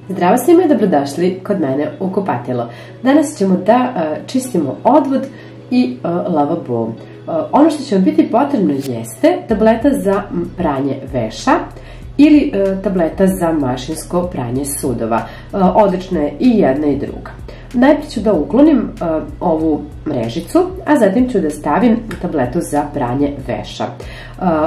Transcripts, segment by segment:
Zdravo svima i dobrodošli kod mene u kupatilo. Danas ćemo da čistimo odvod i lavabo. Ono što će vam biti potrebno jeste tableta za pranje veša ili tableta za mašinsko pranje sudova. Odlična je i jedna i druga. Najprije ću da uklonim ovu mrežicu, a zatim ću da stavim tabletu za pranje veša.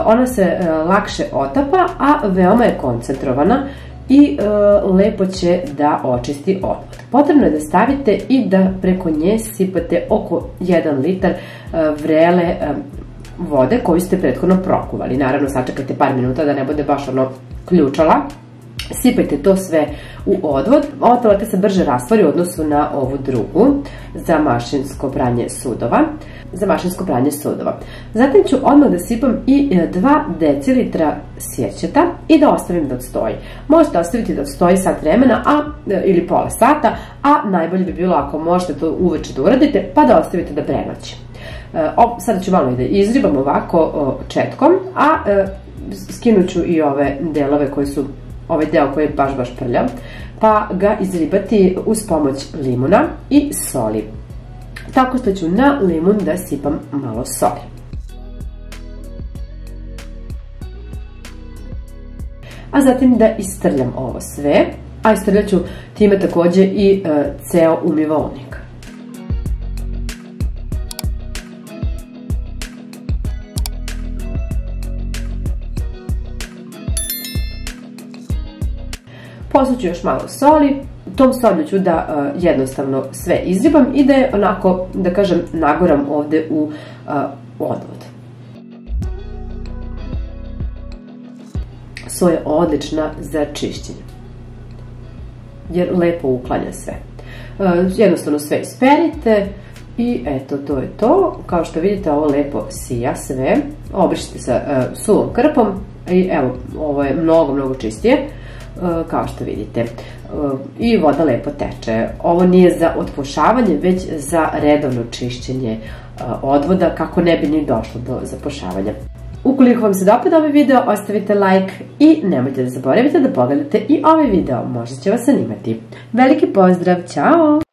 Ona se lakše otapa, a veoma je koncentrovana i lepo će da očisti odvod. Potrebno je da stavite i da preko nje sipate oko 1 litar vrele vode koju ste prethodno prokuvali. Naravno, sačekajte par minuta da ne bude baš ono ključala. Sipajte to sve u odvod. Ova tableta se brže rastvori u odnosu na ovu drugu za mašinsko pranje sudova. Zatim ću odmah da sipam i 2 decilitra sjećeta i da ostavim da odstoji. Možete ostaviti da odstoji sat vremena ili pola sata, a najbolje bi bilo ako možete to uveče da uradite pa da ostavite da prenoći. Sada ću malo i da izribam ovako četkom, a skinut ću i ove delove koji su ovaj deo koji je baš prljav, pa ga izribati uz pomoć limuna i soli. Tako što ću na limun da sipam malo soli. A zatim da istrljam ovo sve, a istrljat ću time takođe i ceo umivaonik. Posuću još malo soli, tom solju ću da jednostavno sve izribam i da je onako, da kažem, nagoram ovde u odvod. So je odlična za čišćenje, jer lepo uklanja sve. Jednostavno sve isperite i eto, to je to. Kao što vidite, ovo lepo sija sve. Obrišite sa suvom krpom i evo, ovo je mnogo čistije, kao što vidite. I voda lepo teče. Ovo nije za otpušavanje, već za redovno čišćenje odvoda, kako ne bi ni došlo do zapušavanja. Ukoliko vam se dopada ovaj video, ostavite like i nemojte da zaboravite da pogledate i ovaj video, možda će vas zanimati. Veliki pozdrav, ćao!